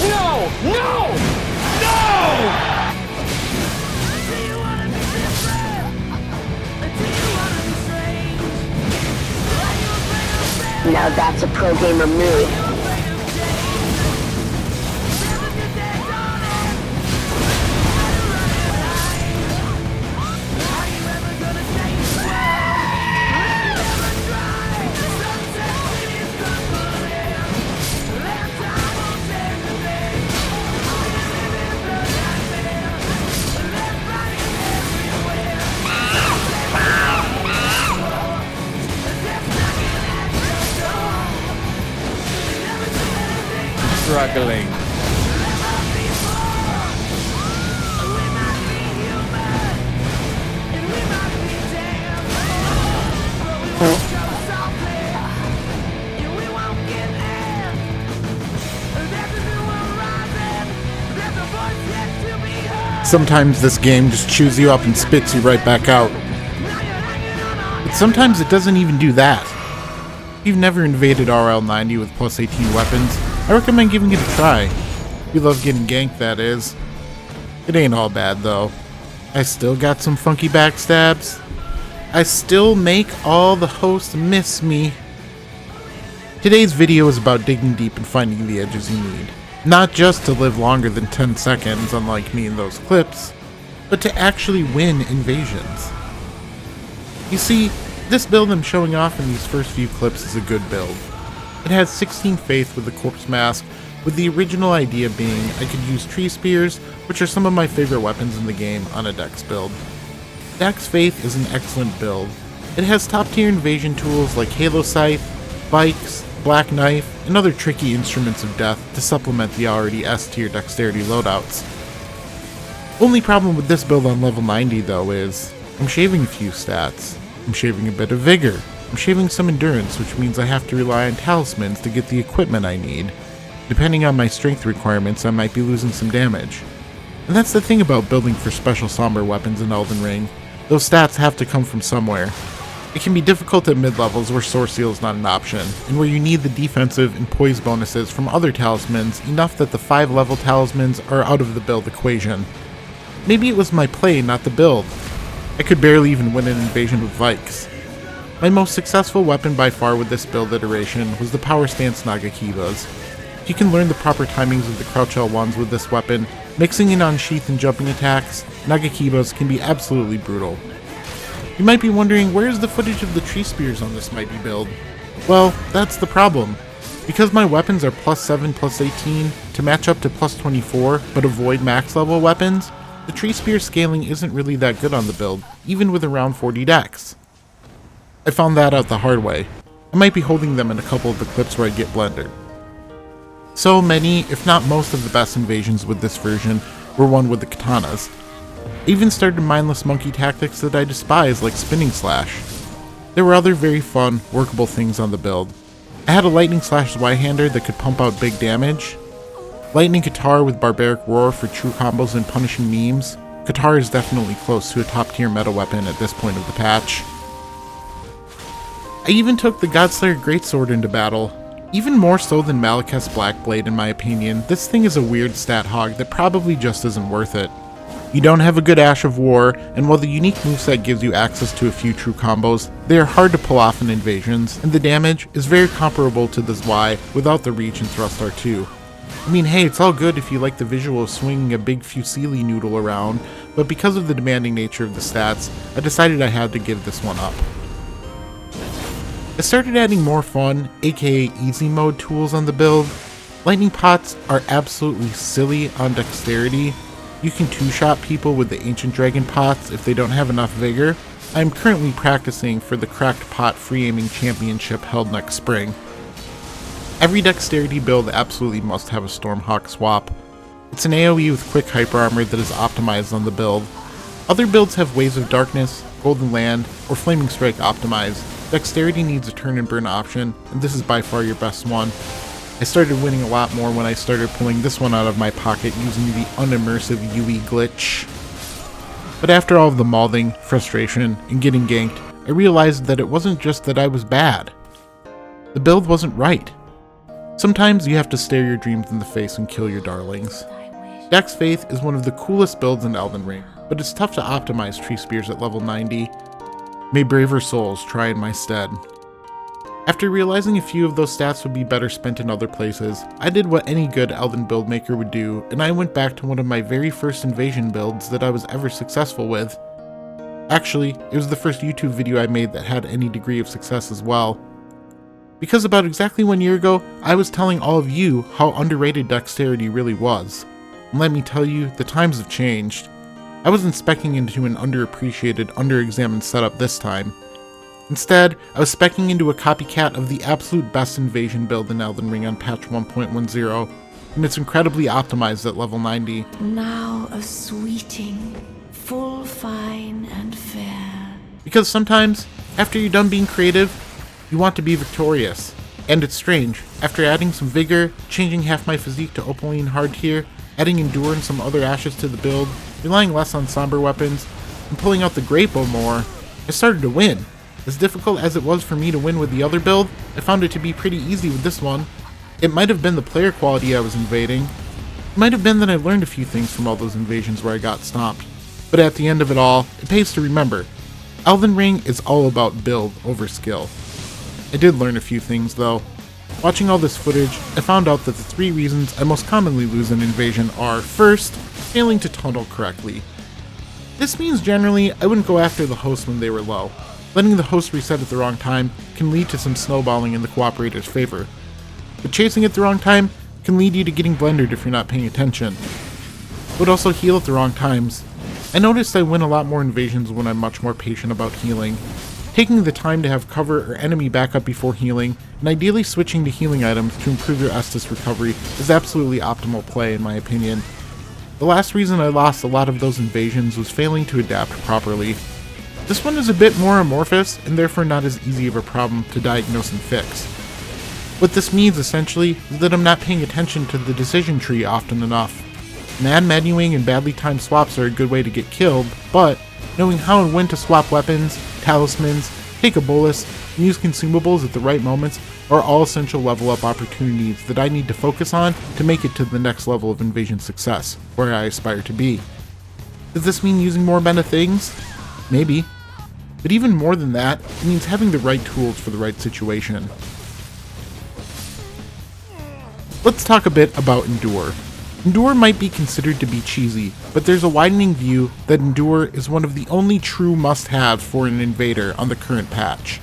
No! No! No! Now that's a pro gamer move. Struggling. Sometimes this game just chews you up and spits you right back out. But sometimes it doesn't even do that. If you've never invaded RL90 with plus 18 weapons, I recommend giving it a try. If you love getting ganked, that is. It ain't all bad though. I still got some funky backstabs. I still make all the hosts miss me. Today's video is about digging deep and finding the edges you need. Not just to live longer than 10 seconds, unlike me in those clips, but to actually win invasions. You see, this build I'm showing off in these first few clips is a good build. It has 16 faith with the corpse mask, with the original idea being I could use tree spears, which are some of my favorite weapons in the game, on a dex build. Dex faith is an excellent build. It has top tier invasion tools like Halo Scythe, Bikes, Black Knife, and other tricky instruments of death to supplement the already S tier dexterity loadouts. Only problem with this build on level 90 though is, I'm shaving a few stats. I'm shaving a bit of vigor. I'm shaving some endurance, which means I have to rely on talismans to get the equipment I need. Depending on my strength requirements, I might be losing some damage. And that's the thing about building for special somber weapons in Elden Ring. Those stats have to come from somewhere. It can be difficult at mid-levels where Sword Seal is not an option, and where you need the defensive and poise bonuses from other talismans enough that the 5-level talismans are out of the build equation. Maybe it was my play, not the build. I could barely even win an invasion with Vikes. My most successful weapon by far with this build iteration was the power stance Nagakibas. If you can learn the proper timings of the crouch L1s with this weapon, mixing in on sheath and jumping attacks, Nagakibas can be absolutely brutal. You might be wondering, where's the footage of the tree spears on this mighty build? Well, that's the problem. Because my weapons are plus 7, plus 18 to match up to plus 24, but avoid max level weapons, the tree spear scaling isn't really that good on the build, even with around 40 dex. I found that out the hard way. I might be holding them in a couple of the clips where I get blended. So many, if not most of the best invasions with this version were won with the katanas. I even started mindless monkey tactics that I despise, like spinning slash. There were other very fun, workable things on the build. I had a lightning slash Zweihander that could pump out big damage, lightning guitar with barbaric roar for true combos and punishing memes. Guitar is definitely close to a top tier meta weapon at this point of the patch. I even took the Godslayer Greatsword into battle. Even more so than Malekith's Blackblade in my opinion, this thing is a weird stat hog that probably just isn't worth it. You don't have a good Ash of War, and while the unique moveset gives you access to a few true combos, they are hard to pull off in invasions, and the damage is very comparable to the Zwei without the reach and thrust R2. I mean, hey, it's all good if you like the visual of swinging a big Fusili noodle around, but because of the demanding nature of the stats, I decided I had to give this one up. I started adding more fun, aka easy mode tools on the build. Lightning pots are absolutely silly on dexterity. You can two-shot people with the ancient dragon pots if they don't have enough vigor. I am currently practicing for the cracked pot free aiming championship held next spring. Every dexterity build absolutely must have a Stormhawk swap. It's an AoE with quick hyper armor that is optimized on the build. Other builds have Waves of Darkness, Golden Land, or Flaming Strike optimized. Dexterity needs a turn and burn option, and this is by far your best one. I started winning a lot more when I started pulling this one out of my pocket using the unimmersive UE glitch. But after all of the mauling, frustration, and getting ganked, I realized that it wasn't just that I was bad. The build wasn't right. Sometimes you have to stare your dreams in the face and kill your darlings. Dex Faith is one of the coolest builds in Elden Ring, but it's tough to optimize tree spears at level 90. May braver souls try in my stead. After realizing a few of those stats would be better spent in other places, I did what any good Elden build maker would do, and I went back to one of my very first invasion builds that I was ever successful with. Actually, it was the first YouTube video I made that had any degree of success as well. Because about exactly 1 year ago, I was telling all of you how underrated Dexterity really was. And let me tell you, the times have changed. I wasn't specking into an underappreciated, underexamined setup this time. Instead, I was specking into a copycat of the absolute best invasion build in Elden Ring on patch 1.10, and it's incredibly optimized at level 90. Now a sweeting, full, fine, and fair. Because sometimes, after you're done being creative, you want to be victorious. And it's strange, after adding some vigor, changing half my physique to Opaline hard tier, adding endure and some other ashes to the build, relying less on somber weapons, and pulling out the great bow more, I started to win. As difficult as it was for me to win with the other build, I found it to be pretty easy with this one. It might have been the player quality I was invading. It might have been that I learned a few things from all those invasions where I got stomped. But at the end of it all, it pays to remember, Elden Ring is all about build over skill. I did learn a few things though. Watching all this footage, I found out that the 3 reasons I most commonly lose an invasion are, first, failing to tunnel correctly. This means generally I wouldn't go after the host when they were low. Letting the host reset at the wrong time can lead to some snowballing in the cooperator's favor. But chasing at the wrong time can lead you to getting blendered if you're not paying attention. Would also heal at the wrong times. I noticed I win a lot more invasions when I'm much more patient about healing. Taking the time to have cover or enemy backup before healing, and ideally switching to healing items to improve your Estus recovery is absolutely optimal play in my opinion. The last reason I lost a lot of those invasions was failing to adapt properly. This one is a bit more amorphous, and therefore not as easy of a problem to diagnose and fix. What this means, essentially, is that I'm not paying attention to the decision tree often enough. Mad menuing and badly timed swaps are a good way to get killed, but knowing how and when to swap weapons, talismans, take a bolus, and use consumables at the right moments are all essential level up opportunities that I need to focus on to make it to the next level of invasion success, where I aspire to be. Does this mean using more meta things? Maybe. But even more than that, it means having the right tools for the right situation. Let's talk a bit about Endure. Endure might be considered to be cheesy, but there's a widening view that Endure is one of the only true must-haves for an invader on the current patch.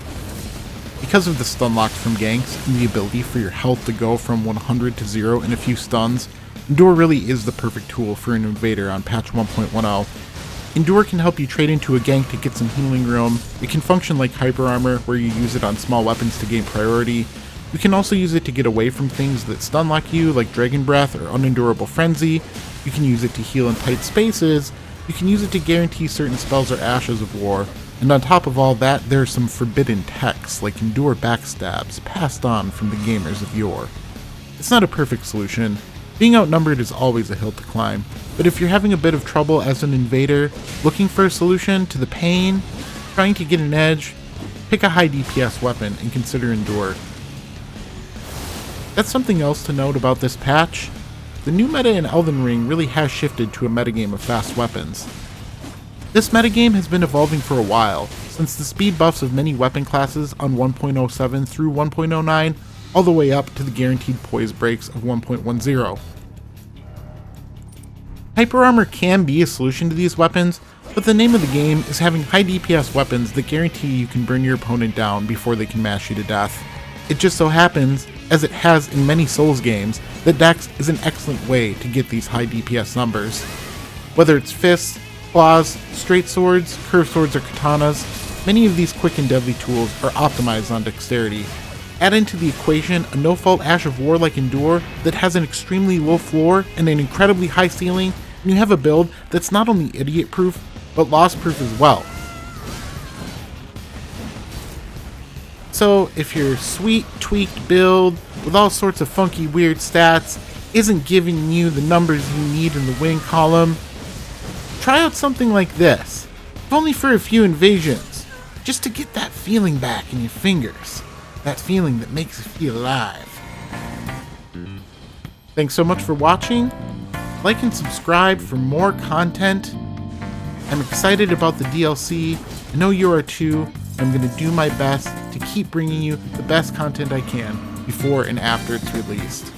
Because of the stun locks from ganks and the ability for your health to go from 100 to 0 in a few stuns, Endure really is the perfect tool for an invader on patch 1.10. Endure can help you trade into a gank to get some healing room. It can function like hyper armor, where you use it on small weapons to gain priority. You can also use it to get away from things that stun lock you, like Dragon Breath or Unendurable Frenzy. You can use it to heal in tight spaces. You can use it to guarantee certain spells or Ashes of War. And on top of all that, there are some forbidden techs, like Endure backstabs, passed on from the gamers of yore. It's not a perfect solution. Being outnumbered is always a hill to climb, but if you're having a bit of trouble as an invader, looking for a solution to the pain, trying to get an edge, pick a high DPS weapon and consider Endure. That's something else to note about this patch. The new meta in Elden Ring really has shifted to a metagame of fast weapons. This metagame has been evolving for a while, since the speed buffs of many weapon classes on 1.07 through 1.09, all the way up to the guaranteed poise breaks of 1.10. Hyper armor can be a solution to these weapons, but the name of the game is having high DPS weapons that guarantee you can burn your opponent down before they can mash you to death. It just so happens, as it has in many Souls games, that Dex is an excellent way to get these high DPS numbers. Whether it's fists, claws, straight swords, curved swords, or katanas, many of these quick and deadly tools are optimized on Dexterity. Add into the equation a no-fault Ash of War like Endure that has an extremely low floor and an incredibly high ceiling, and you have a build that's not only idiot-proof, but loss-proof as well. So, if your sweet, tweaked build with all sorts of funky, weird stats isn't giving you the numbers you need in the win column, try out something like this, if only for a few invasions, just to get that feeling back in your fingers. That feeling that makes you feel alive. Thanks so much for watching. Like and subscribe for more content. I'm excited about the DLC. I know you are too. I'm going to do my best to keep bringing you the best content I can before and after it's released.